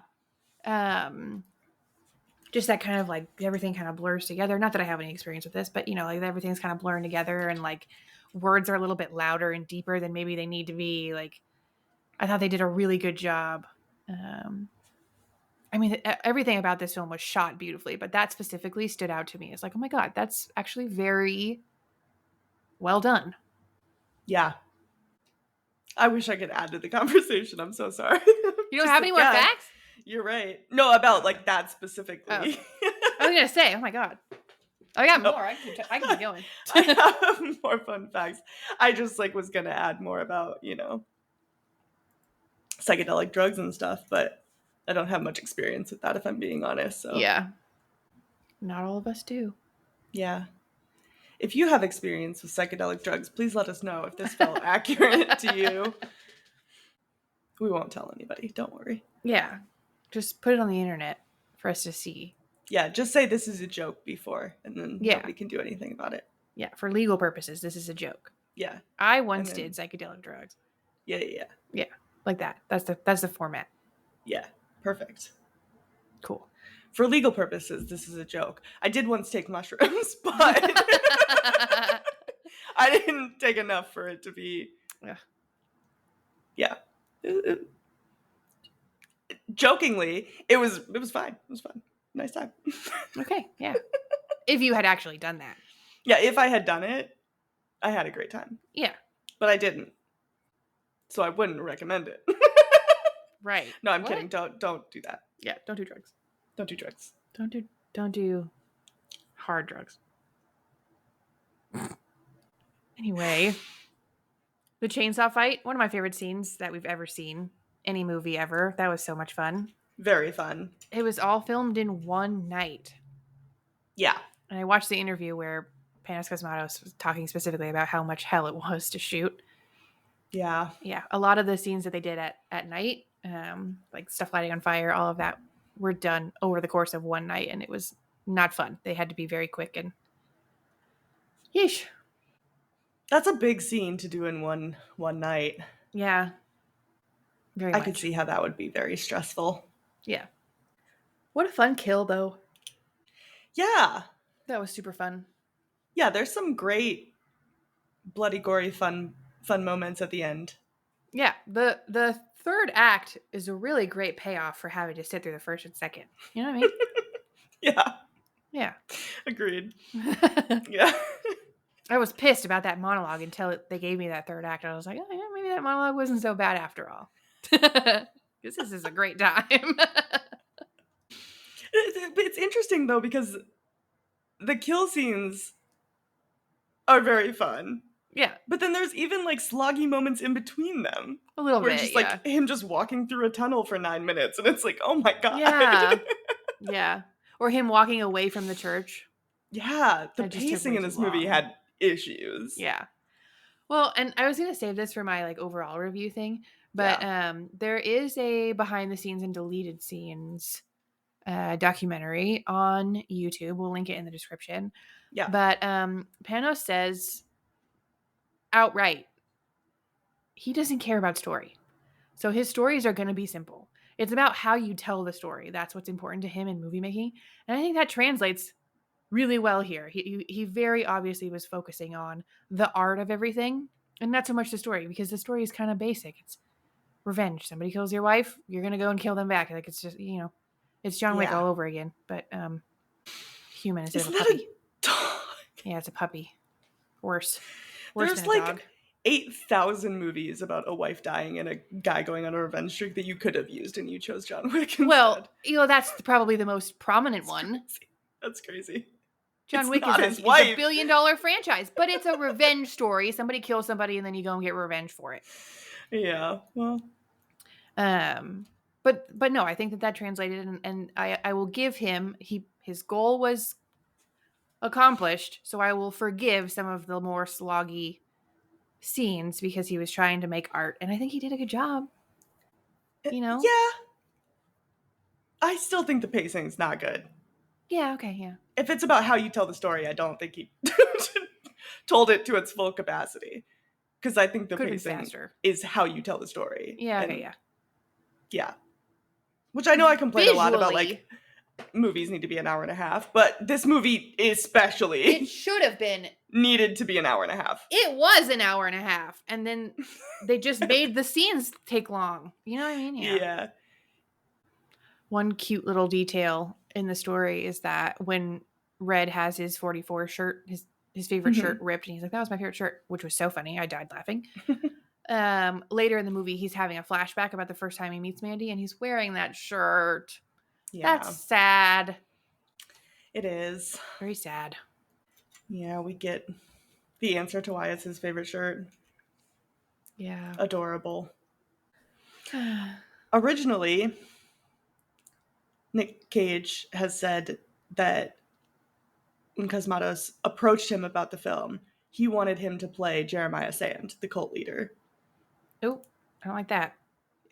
Just that kind of like everything kind of blurs together. Not that I have any experience with this, but you know, like everything's kind of blurring together and like words are a little bit louder and deeper than maybe they need to be. Like, I thought they did a really good job. I mean, everything about this film was shot beautifully, but that specifically stood out to me. It's like, oh my God, that's actually very well done. Yeah. I wish I could add to the conversation. I'm so sorry. You don't have any more facts? You're right. No, about like that specifically. Oh, okay. I was going to say, oh my God. I got more. I can keep going. I have more fun facts. I just like was going to add more about, you know, psychedelic drugs and stuff, but I don't have much experience with that if I'm being honest. So yeah. Not all of us do. Yeah. If you have experience with psychedelic drugs, please let us know if this felt accurate to you. We won't tell anybody. Don't worry. Yeah. Just put it on the internet for us to see. Yeah, just say this is a joke before, and then nobody can do anything about it. Yeah, for legal purposes, this is a joke. Yeah. I once did psychedelic drugs. Yeah. Yeah, like that. That's the format. Yeah, perfect. Cool. For legal purposes, this is a joke. I did once take mushrooms, but I didn't take enough for it to be... Yeah. Jokingly, it was fine. It was fun. Nice time. Okay, yeah. If you had actually done that. Yeah, if I had done it, I had a great time. Yeah. But I didn't. So I wouldn't recommend it. Right. No, I'm kidding. Don't do that. Yeah, don't do drugs. Don't do drugs. Don't do hard drugs. Anyway, the chainsaw fight, one of my favorite scenes that we've ever seen. Any movie ever. That was so much fun. Very fun. It was all filmed in one night. Yeah. And I watched the interview where Panos Cosmatos was talking specifically about how much hell it was to shoot. Yeah. Yeah. A lot of the scenes that they did at night, like stuff lighting on fire, all of that were done over the course of one night, and it was not fun. They had to be very quick and yeesh. That's a big scene to do in one night. Yeah. Very much. I could see how that would be very stressful. Yeah. What a fun kill, though. Yeah. That was super fun. Yeah, there's some great bloody, gory, fun moments at the end. Yeah, the third act is a really great payoff for having to sit through the first and second. You know what I mean? Yeah. Yeah. Agreed. Yeah. I was pissed about that monologue until they gave me that third act. I was like, oh, yeah, maybe that monologue wasn't so bad after all. Because this is a great time. It's interesting, though, because the kill scenes are very fun. Yeah. But then there's even, like, sloggy moments in between them. A little bit, just, like, him just walking through a tunnel for 9 minutes, and it's like, oh my God. Yeah. Yeah. Or him walking away from the church. Yeah. The pacing in this movie had issues. Yeah. Well, and I was going to save this for my, like, overall review thing, but there is a behind the scenes and deleted scenes documentary on YouTube. We'll link it in the description. Yeah. But Panos says outright, he doesn't care about story. So his stories are going to be simple. It's about how you tell the story. That's what's important to him in movie making. And I think that translates really well here. He very obviously was focusing on the art of everything and not so much the story, because the story is kind of basic. It's revenge. Somebody kills your wife, you're going to go and kill them back. Like, it's just, you know, it's John Wick all over again, but human instead of a puppy. Dog? Yeah, it's a puppy. Worse There's than a like dog. 8,000 movies about a wife dying and a guy going on a revenge streak that you could have used, and you chose John Wick instead. Well, you know, that's probably the most prominent one. That's crazy. John Wick is a $1 billion franchise, but it's a revenge story. Somebody kills somebody and then you go and get revenge for it. Yeah, well. But no, I think that translated, and I will give him, his goal was accomplished, so I will forgive some of the more sloggy scenes because he was trying to make art, and I think he did a good job. You know? Yeah. I still think the pacing's not good. Yeah, okay, yeah. If it's about how you tell the story, I don't think he told it to its full capacity. because I think the Could have been pacing faster. is how you tell the story. Yeah, okay, And yeah. yeah. Which I know I complain a lot about, Visually, like, movies need to be an hour and a half, but this movie especially it should have been. needed to be an hour and a half. It was an hour and a half, and then they just made the scenes take long. You know what I mean? Yeah. One cute little detail in the story is that when Red has his 44 shirt, his favorite Mhm. shirt ripped, and he's like, "That was my favorite shirt," which was so funny. I died laughing. Later in the movie, he's having a flashback about the first time he meets Mandy, and he's wearing that shirt. Yeah. That's sad. It is. Very sad. Yeah, we get the answer to why it's his favorite shirt. Yeah. Adorable. Originally, Nick Cage has said that when Cosmatos approached him about the film, he wanted him to play Jeremiah Sand, the cult leader. Oh, I don't like that.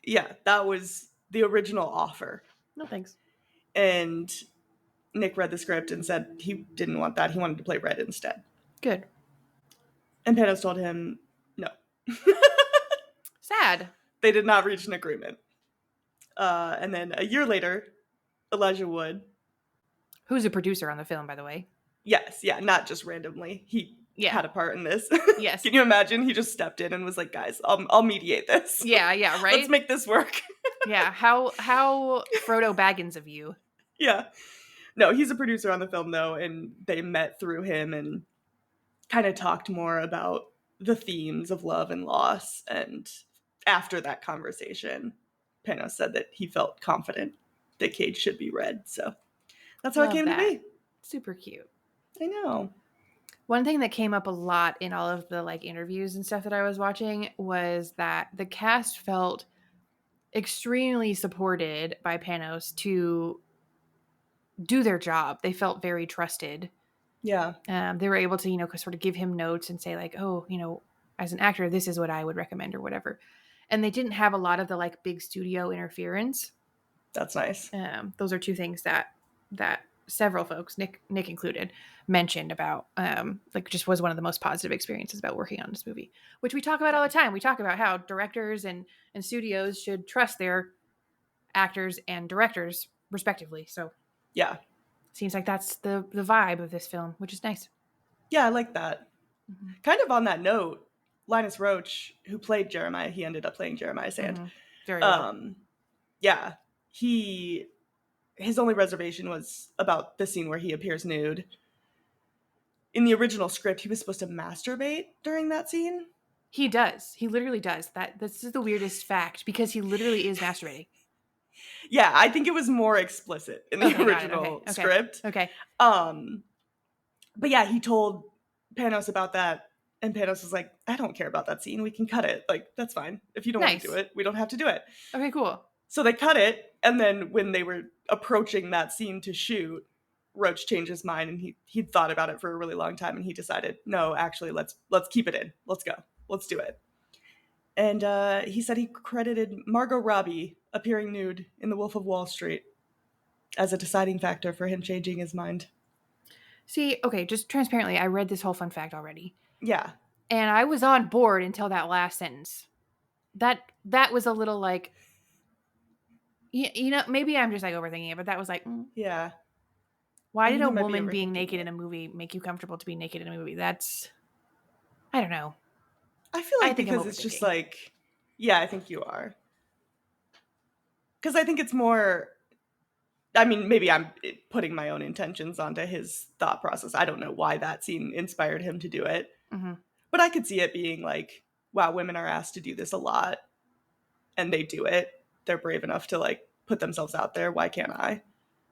Yeah, that was the original offer. No thanks. And Nick read the script and said he didn't want that. He wanted to play Red instead. Good. And Panos told him no. Sad. They did not reach an agreement. And then a year later, Elijah Wood, Who's a producer on the film, by the way? yes, yeah, not just randomly. He had a part in this. Yes. Can you imagine? He just stepped in and was like, guys, I'll mediate this. Yeah, right? Let's make this work. Yeah, how Frodo Baggins of you. Yeah. No, he's a producer on the film, though, and they met through him and kind of talked more about the themes of love and loss. And after that conversation, Panos said that he felt confident that Cage should be Red. So that's how Love it came that. to be. Super cute. I know. One thing that came up a lot in all of the like interviews and stuff that I was watching was that the cast felt extremely supported by Panos to do their job. They felt very trusted. Yeah. They were able to, sort of give him notes and say like, oh, as an actor, this is what I would recommend or whatever. And they didn't have a lot of the like big studio interference. That's nice. Those are two things that several folks, Nick included, mentioned about, like just was one of the most positive experiences about working on this movie, which we talk about all the time. We talk about how directors and studios should trust their actors and directors respectively. So Yeah. seems like that's the vibe of this film, which is nice. Yeah, I like that. Mm-hmm. Kind of on that note, Linus Roach, who played Jeremiah, he ended up playing Jeremiah Sand. Mm-hmm. Very well. Yeah, his only reservation was about the scene where he appears nude. In the original script, he was supposed to masturbate during that scene. He does. He literally does. This is the weirdest fact because he literally is masturbating. Yeah, I think it was more explicit in the original script. Okay. But yeah, he told Panos about that, and Panos was like, I don't care about that scene. We can cut it. Like, that's fine. If you don't want to do it, we don't have to do it. Okay, cool. So they cut it, and then when they were approaching that scene to shoot, Roach changed his mind, and he'd thought about it for a really long time, and he decided, no, actually, let's keep it in. Let's go. Let's do it. And he said he credited Margot Robbie appearing nude in The Wolf of Wall Street as a deciding factor for him changing his mind. See, okay, just transparently, I read this whole fun fact already. Yeah. And I was on board until that last sentence. That was a little like, maybe I'm just like overthinking it, but that was like, yeah. Why did a woman being naked in a movie make you comfortable to be naked in a movie? That's, I don't know. I feel like because it's just like, yeah, I think you are. Because I think it's more, I mean, maybe I'm putting my own intentions onto his thought process. I don't know why that scene inspired him to do it. Mm-hmm. But I could see it being like, wow, women are asked to do this a lot. And they do it. They're brave enough to like put themselves out there. Why can't I?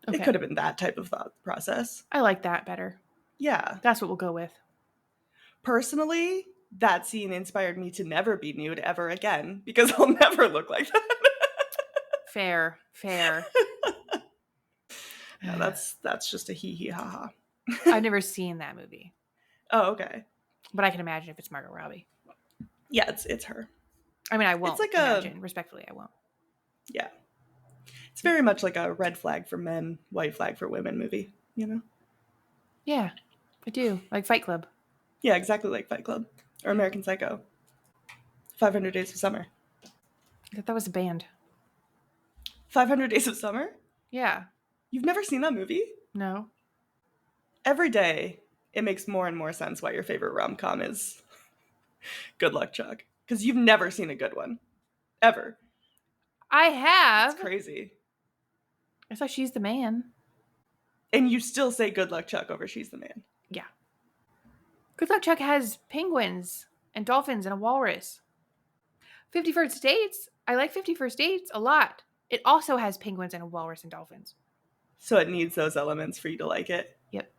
Okay. It could have been that type of thought process. I like that better. Yeah. That's what we'll go with. Personally, that scene inspired me to never be nude ever again because I'll never look like that. Fair. No, that's just a hee hee ha ha. I've never seen that movie. Oh, okay. But I can imagine if it's Margot Robbie. Yeah, it's her. I mean, I won't. It's like imagine. Respectfully, I won't. Yeah. It's very much like a red flag for men, white flag for women movie, you know? Yeah, I do. Like Fight Club. Yeah, exactly like Fight Club. Or American Psycho. 500 Days of Summer. I thought that was a band. 500 Days of Summer? Yeah. You've never seen that movie? No. Every day, it makes more and more sense why your favorite rom-com is Good Luck, Chuck. Because you've never seen a good one. Ever. I have. It's crazy. I thought She's the Man. And you still say Good Luck, Chuck over She's the Man. Yeah. Good Luck Chuck has penguins and dolphins and a walrus. 50 First Dates. I like 50 First Dates a lot. It also has penguins and a walrus and dolphins. So it needs those elements for you to like it. Yep.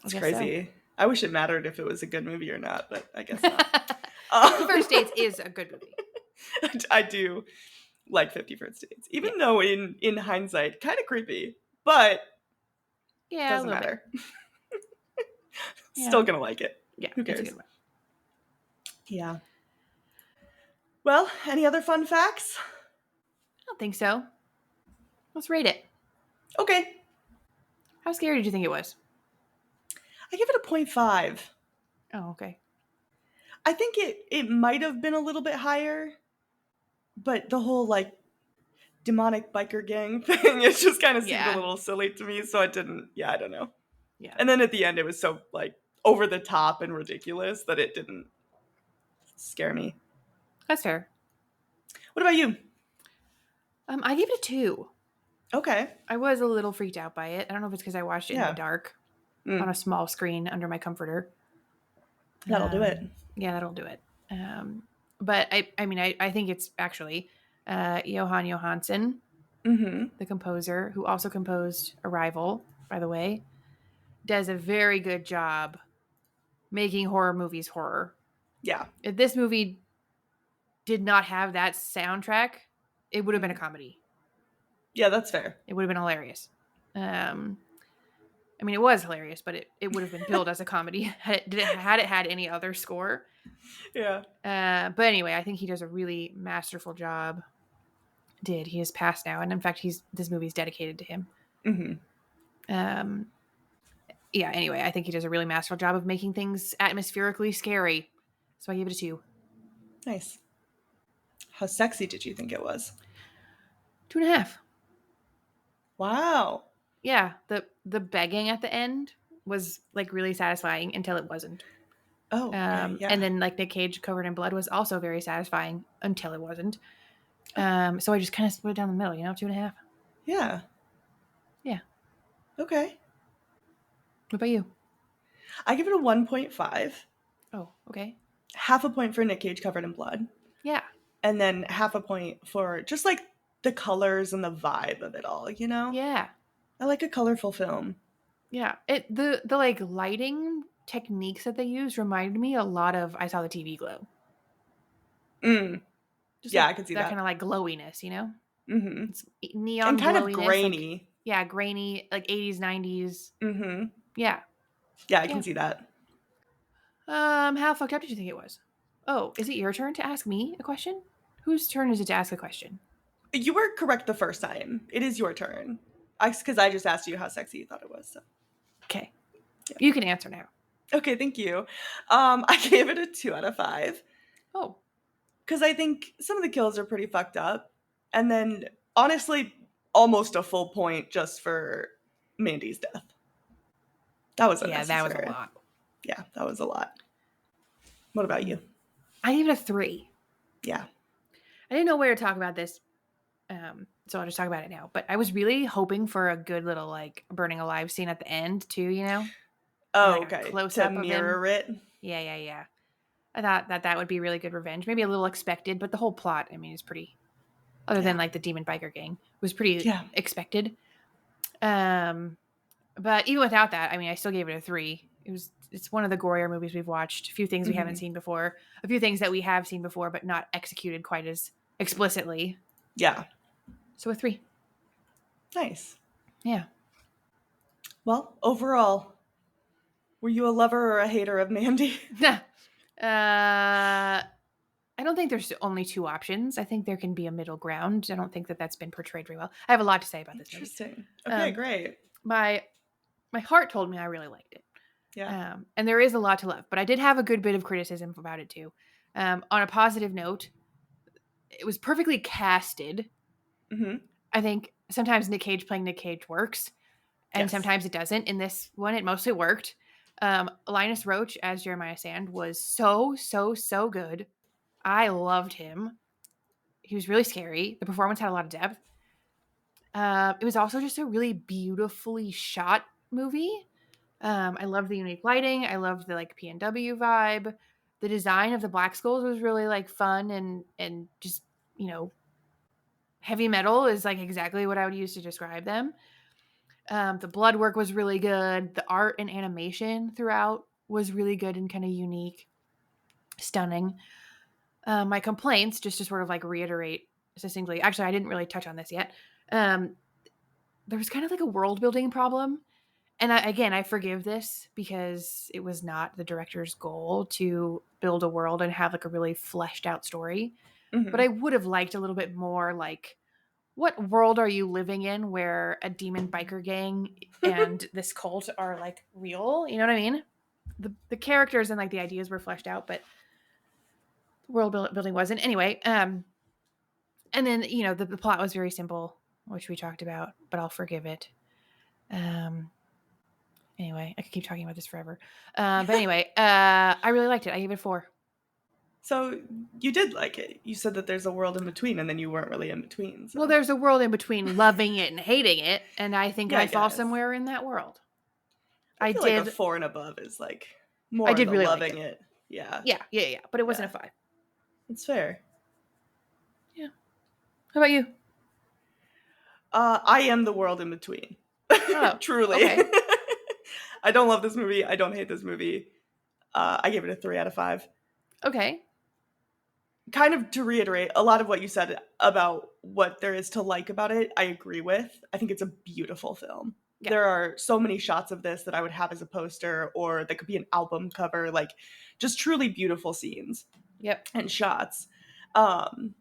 It's I guess crazy. I wish it mattered if it was a good movie or not, but I guess So. not. 50 First Dates is a good movie. I do like 50 First Dates. Even though in hindsight, kind of creepy. But Yeah, doesn't a little matter. Yeah. Still gonna like it. Yeah, Who it's a cares? good one. Yeah. Well, any other fun facts? I don't think so. Let's rate it. Okay. How scary did you think it was? I give it a 0.5. Oh, okay. I think it might have been a little bit higher, but the whole like demonic biker gang thing, it just kind of seemed a little silly to me, so I didn't, I don't know. Yeah. And then at the end it was so like over the top and ridiculous that it didn't scare me. That's fair. What about you? I gave it a 2. Okay. I was a little freaked out by it. I don't know if it's because I watched it in the dark on a small screen under my comforter. That'll do it. Yeah, that'll do it. But I think it's actually Johan Johansson, the composer, who also composed Arrival, by the way, does a very good job making horror movies horror. Yeah. If this movie did not have that soundtrack, it would have been a comedy. Yeah, that's fair. It would have been hilarious. It was hilarious, but it would have been billed as a comedy had it had any other score. Yeah. But anyway, I think he does a really masterful job. He has passed now, and in fact, this movie's dedicated to him. Mm-hmm. Yeah. Anyway, I think he does a really masterful job of making things atmospherically scary. So I gave it a 2. Nice. How sexy did you think it was? 2.5. Wow. Yeah, the begging at the end was like really satisfying until it wasn't. Oh, okay, yeah. And then like Nick Cage covered in blood was also very satisfying until it wasn't. So I just kind of split it down the middle, 2.5. Yeah. Yeah. Okay. What about you? I give it a 1.5. Oh, okay. Half a point for Nick Cage covered in blood. Yeah. And then half a point for just like the colors and the vibe of it all, Yeah. I like a colorful film. Yeah. The like lighting techniques that they use reminded me a lot of I Saw the TV Glow. Just I can see that. That kind of like glowiness, Mm-hmm. It's neon And kind of glowiness, grainy. like, grainy, like 80s, 90s. Mm-hmm. Yeah. Yeah, I can see that. How fucked up did you think it was? Oh, is it your turn to ask me a question? Whose turn is it to ask a question? You were correct the first time. It is your turn. Because I just asked you how sexy you thought it was. So. Okay. Yeah. You can answer now. Okay, thank you. I gave it a 2 out of 5. Oh. Because I think some of the kills are pretty fucked up. And then, honestly, almost a full point just for Mandy's death. That was unnecessary. Yeah, that was a lot. Yeah, that was a lot. What about you? I gave it a 3. Yeah. I didn't know where to talk about this, so I'll just talk about it now. But I was really hoping for a good little, like, burning alive scene at the end, too, Oh, like okay. close To up mirror it. Yeah. I thought that would be really good revenge. Maybe a little expected, but the whole plot, is pretty, other than, like, the demon biker gang, was pretty expected. But even without that, I still gave it a 3. It's one of the gorier movies we've watched. A few things we haven't seen before. A few things that we have seen before, but not executed quite as explicitly. Yeah. So a 3. Nice. Yeah. Well, overall, were you a lover or a hater of Mandy? I don't think there's only 2 options. I think there can be a middle ground. I don't think that that's been portrayed very well. I have a lot to say about this movie. Interesting. Okay, great. My heart told me I really liked it. Yeah. And there is a lot to love, but I did have a good bit of criticism about it too. On a positive note, it was perfectly casted. Mm-hmm. I think sometimes Nick Cage playing Nick Cage works, and Yes. sometimes it doesn't. In this one, it mostly worked. Linus Roach as Jeremiah Sand was so good. I loved him. He was really scary. The performance had a lot of depth. It was also just a really beautifully shot movie. I loved the unique lighting. I loved the like PNW vibe. The design of the black skulls was really like fun and just, you know, heavy metal is like exactly what I would use to describe them. The blood work was really good. The art and animation throughout was really good and kind of unique, stunning. My complaints, just to sort of like reiterate succinctly, actually, I didn't really touch on this yet. There was kind of like a world building problem. And I forgive this because it was not the director's goal to build a world and have like a really fleshed out story. Mm-hmm. But I would have liked a little bit more like, what world are you living in where a demon biker gang and this cult are like real? You know what I mean? The characters and like the ideas were fleshed out, but the world building wasn't. Anyway, and then, you know, the plot was very simple, which we talked about, but I'll forgive it. Anyway, I could keep talking about this forever. But anyway, I really liked it. I gave it a 4. So you did like it. You said that there's a world in between, and then you weren't really in between. So. Well, there's a world in between loving it and hating it, and I think Yeah, I fall guys. somewhere in that world. I feel like a 4 and above is like more. I did into really like loving it. Yeah. Yeah. But it wasn't a 5. It's fair. Yeah. How about you? I am the world in between. Oh, Truly. okay. I don't love this movie. I don't hate this movie. I gave it a 3 out of 5. Okay. Kind of to reiterate, a lot of what you said about what there is to like about it, I agree with. I think it's a beautiful film. Yeah. There are so many shots of this that I would have as a poster, or that could be an album cover, like just truly beautiful scenes. Yep. And shots. And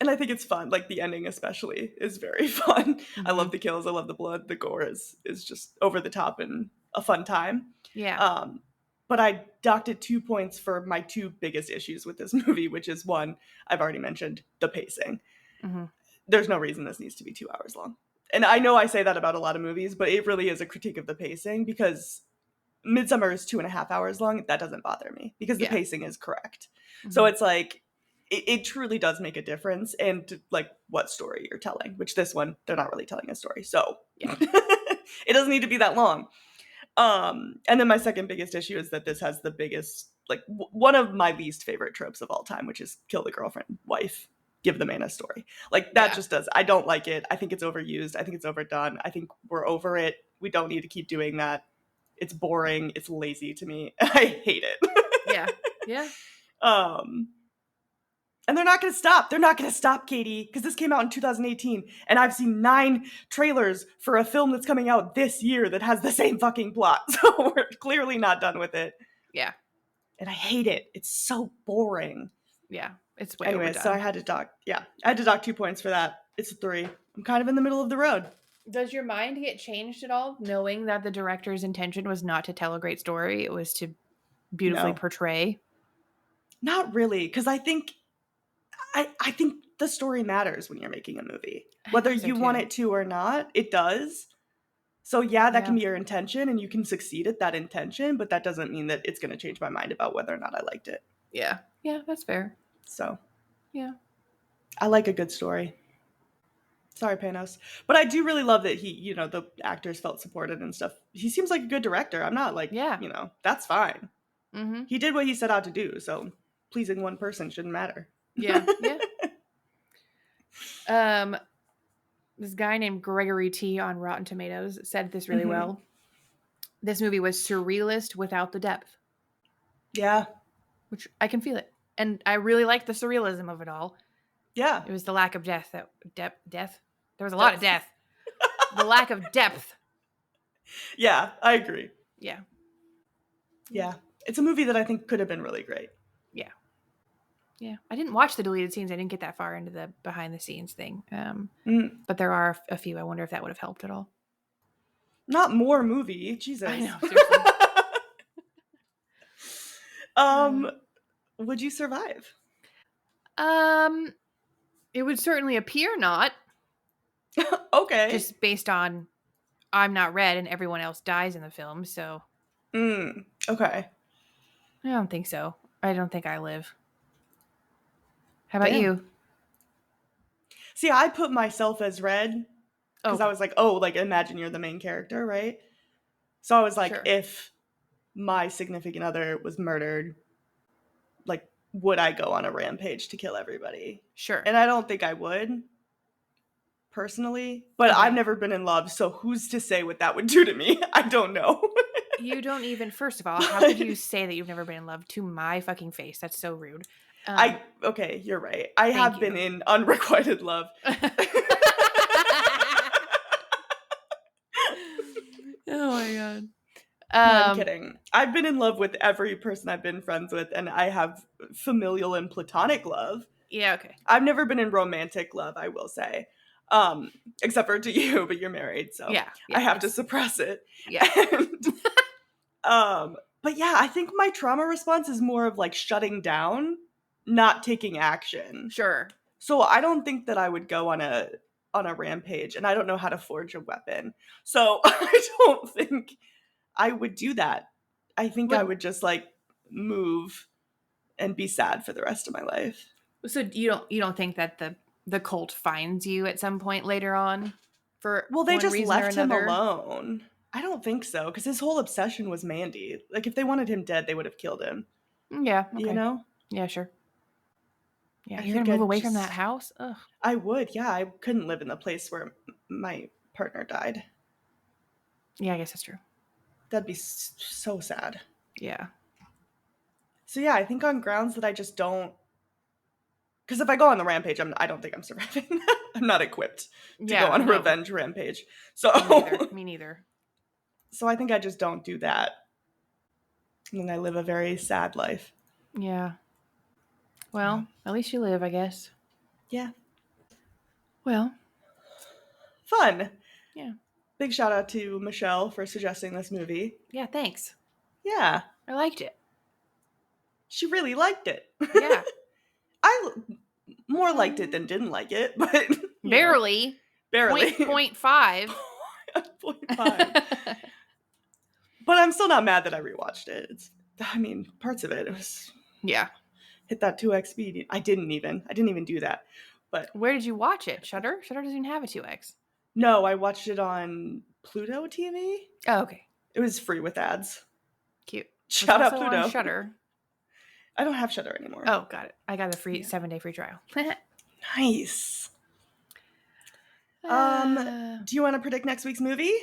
I think it's fun. Like the ending especially is very fun. Mm-hmm. I love the kills. I love the blood. The gore is just over the top and a fun time. Yeah. But I docked it 2 points for my 2 biggest issues with this movie, which is one, I've already mentioned, the pacing. Mm-hmm. There's no reason this needs to be 2 hours long. And I know I say that about a lot of movies, but it really is a critique of the pacing, because Midsommar is 2.5 hours long. That doesn't bother me because the pacing is correct. Mm-hmm. So it's like, it truly does make a difference, and like what story you're telling, which this one, they're not really telling a story. So it doesn't need to be that long. And then my second biggest issue is that this has the biggest, like one of my least favorite tropes of all time, which is kill the girlfriend, wife, give the man a story. Like that just does. I don't like it. I think it's overused. I think it's overdone. I think we're over it. We don't need to keep doing that. It's boring. It's lazy to me. I hate it. Yeah. And they're not going to stop. They're not going to stop, Katie, because this came out in 2018, and I've seen 9 trailers for a film that's coming out this year that has the same fucking plot. So we're clearly not done with it. Yeah. And I hate it. It's so boring. Yeah. It's way anyway, overdone. So I had to dock. Yeah. I had to dock 2 points for that. It's a 3. I'm kind of in the middle of the road. Does your mind get changed at all, knowing that the director's intention was not to tell a great story? It was to beautifully portray? Not really, because I think the story matters when you're making a movie. Whether you want it to or not, it does. So that can be your intention, and you can succeed at that intention, but that doesn't mean that it's going to change my mind about whether or not I liked it. Yeah. Yeah, that's fair. So. Yeah. I like a good story. Sorry, Panos. But I do really love that he, the actors felt supported and stuff. He seems like a good director. I'm not like, that's fine. Mm-hmm. He did what he set out to do, so pleasing one person shouldn't matter. Yeah. This guy named Gregory T on Rotten Tomatoes said this really well. This movie was surrealist without the depth. Yeah. Which I can feel it. And I really liked the surrealism of it all. Yeah. It was the lack of death. Death? There was a lot of death. The lack of depth. Yeah, I agree. Yeah. Yeah. It's a movie that I think could have been really great. Yeah. Yeah. I didn't watch the deleted scenes. I didn't get that far into the behind the scenes thing. But there are a few. I wonder if that would have helped at all. Not more movie. Jesus. I know. Seriously. would you survive? It would certainly appear not, Okay. just based on I'm not red and everyone else dies in the film, so Okay. I don't think so. I don't think I live. How about Damn. you? See, I put myself as red because I Okay. was like, oh, like imagine you're the main character, right? So I was like, Sure. if my significant other was murdered, like, would I go on a rampage to kill everybody? Sure. And I don't think I would, personally. But Okay. I've never been in love, so who's to say what that would do to me? I don't know. You don't even, first of all, how could you say that you've never been in love to my fucking face? That's so rude. Okay, you're right. I have you. been in unrequited love. Oh my god. No, I'm kidding. I've been in love with every person I've been friends with, and I have familial and platonic love. Yeah, okay. I've never been in romantic love, I will say. Except for to you, but you're married, so Yeah, I have to suppress it. Yeah. And, but yeah, I think my trauma response is more of like shutting down, not taking action. Sure. So I don't think that I would go on a rampage, and I don't know how to forge a weapon. So I don't think I would do that. I think I would just like move and be sad for the rest of my life. So you don't think that the cult finds you at some point later on for They one just reason left or him another? alone. I don't think so, because his whole obsession was Mandy. Like, if they wanted him dead, they would have killed him. Yeah. Okay. You know? Yeah, sure. Yeah, I you're gonna think move I'd away from just- that house? Ugh. I would, yeah. I couldn't live in the place where my partner died. Yeah, I guess that's true. That'd be so sad. Yeah. So yeah, I think on grounds that I just don't. Because if I go on the rampage, I don't think I'm surviving. I'm not equipped to go on a revenge rampage. So Me neither. So I think I just don't do that. And then I live a very sad life. Yeah. Well, at least you live, I guess. Yeah. Well. Fun. Yeah. Big shout out to Michelle for suggesting this movie. Yeah, thanks. Yeah. I liked it. She really liked it. Yeah. I more liked it than didn't like it, but barely. Barely. 0.5. 0.5. But I'm still not mad that I rewatched it. Parts of it was hit that 2x speed. I didn't even do that. But where did you watch it? Shudder? Shudder doesn't even have a 2x. No, I watched it on Pluto TV. Oh, okay. It was free with ads. Cute. Shout out Pluto. On Shudder. I don't have Shudder anymore. Oh, got it. I got a free 7-day free trial. Nice. Do you want to predict next week's movie?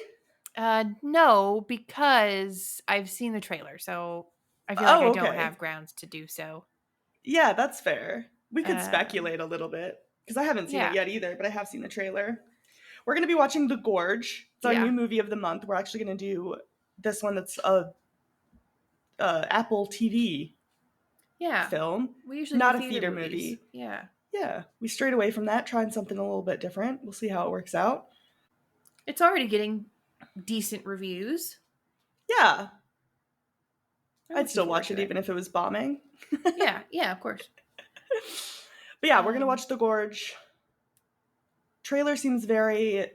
No, because I've seen the trailer, so I feel like I don't have grounds to do so. Yeah, that's fair. We could speculate a little bit, because I haven't seen it yet either, but I have seen the trailer. We're going to be watching The Gorge. It's our new movie of the month. We're actually going to do this one that's a Apple TV film. We usually not do a theater movies. movie. Yeah. We strayed away from that, trying something a little bit different. We'll see how it works out. It's already getting decent reviews. Yeah. I'd still watch it even if it was bombing. Yeah, of course. But yeah, we're going to watch The Gorge. Trailer seems very...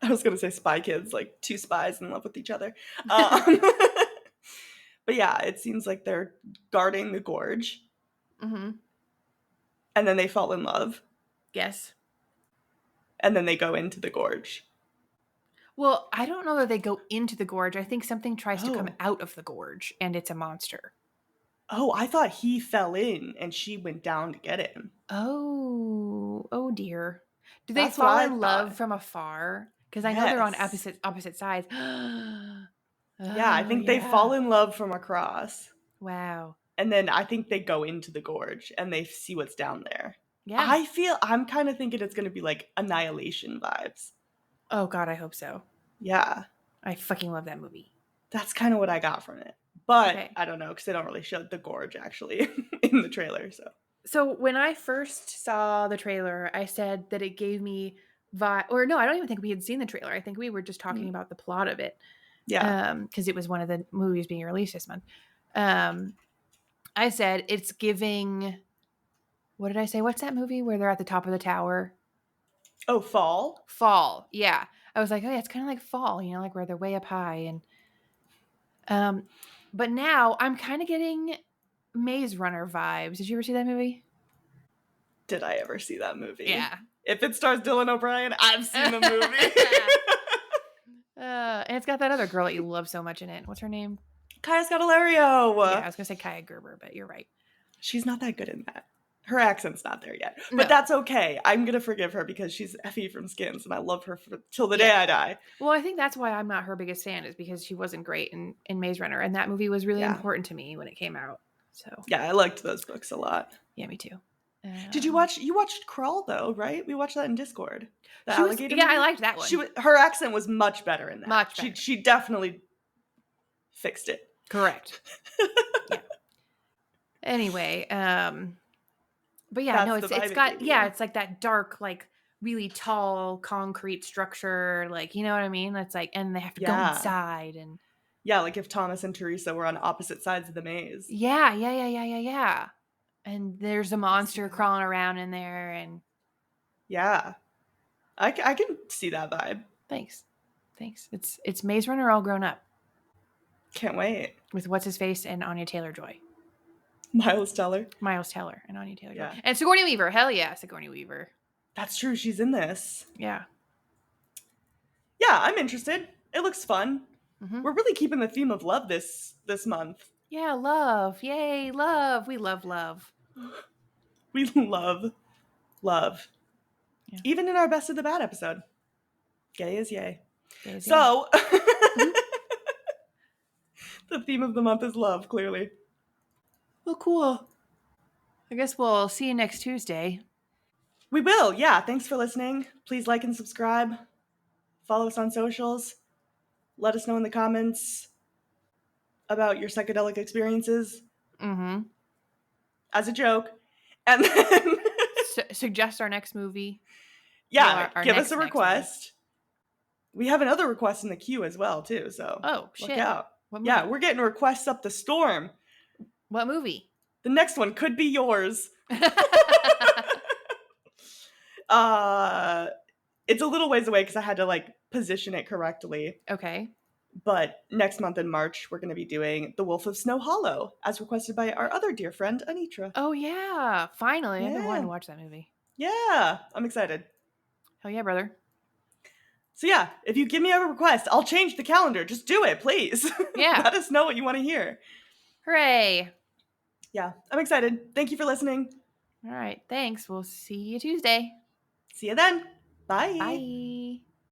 I was going to say Spy Kids, like two spies in love with each other. But yeah, it seems like they're guarding the gorge. Mm-hmm. And then they fall in love. Yes. And then they go into the gorge. Well, I don't know that they go into the gorge. I think something tries to come out of the gorge, and it's a monster. Oh, I thought he fell in and she went down to get him. Oh dear. Do they fall in love from afar? Because I know they're on opposite sides. Yeah, I think they fall in love from across. Wow. And then I think they go into the gorge and they see what's down there. Yeah. I'm kind of thinking it's going to be like Annihilation vibes. Oh God, I hope so. Yeah. I fucking love that movie. That's kind of what I got from it. But I don't know, because they don't really show the gorge actually in the trailer. So when I first saw the trailer, I said that it gave me or no, I don't even think we had seen the trailer. I think we were just talking about the plot of it. Yeah. Because it was one of the movies being released this month. I said it's giving. What did I say? What's that movie where they're at the top of the tower? Oh, Fall? Fall. Yeah. I was like, oh yeah, it's kind of like Fall, you know, like where they're way up high. And but now I'm kind of getting Maze Runner vibes. Did you ever see that movie? Did I ever see that movie? Yeah. If it stars Dylan O'Brien, I've seen the movie. And it's got that other girl that you love so much in it. What's her name? Kaya Scodelario. Yeah, I was gonna say Kaya Gerber, but you're right. She's not that good in that. Her accent's not there yet. But No. that's okay. I'm going to forgive her because she's Effie from Skins and I love her till the day I die. Well, I think that's why I'm not her biggest fan, is because she wasn't great in Maze Runner, and that movie was really important to me when it came out. So yeah, I liked those books a lot. Yeah, me too. Did you watched Crawl though, right? We watched that in Discord. The She was- alligator yeah, I movie? liked that one. Her accent was much better in that. Much better. She definitely fixed it. Correct. Yeah. Anyway, but yeah, That's no, the it's vibe it got gave yeah, you. it's like that dark, like really tall concrete structure, like, you know what I mean? It's like, and they have to go Yeah. inside, and Yeah, like if Thomas and Teresa were on opposite sides of the maze. yeah. And there's a monster crawling around in there, and Yeah. I can see that vibe. thanks. It's Maze Runner all grown up Can't wait. with what's his face and Anya Taylor-Joy, Miles Teller. Miles Teller and Anya Taylor-Joy, Yeah. and Sigourney Weaver. Hell yeah, Sigourney Weaver. That's true. She's in this. Yeah. Yeah, I'm interested. It looks fun. Mhm. We're really keeping the theme of love this month. Yeah, love. Yay, love. We love love. We love love. Yeah. Even in our Best of the Bad episode. Gay is yay. Yay is So, the theme of the month is love, clearly. well, cool. I guess we'll see you next Tuesday. We will, yeah. Thanks for listening. Please like and subscribe. Follow us on socials. Let us know in the comments about your psychedelic experiences Mm-hmm. as a joke. And then, Suggest our next movie. yeah, Our give next us a request. We have another request in the queue as well, too. So, Oh, look shit. out. What Yeah, movie? we're getting requests up the storm. What movie? The next one could be yours. It's a little ways away because I had to position it correctly. Okay. But next month in March, we're going to be doing The Wolf of Snow Hollow, as requested by our other dear friend, Anitra. Oh, yeah. Finally. I've been wanting Yeah. to watch that movie. Yeah, I'm excited. Hell yeah, brother. So yeah, if you give me a request, I'll change the calendar. Just do it, please. Yeah. Let us know what you want to hear. Hooray. Yeah, I'm excited. Thank you for listening. All right. Thanks. We'll see you Tuesday. See you then. Bye. Bye.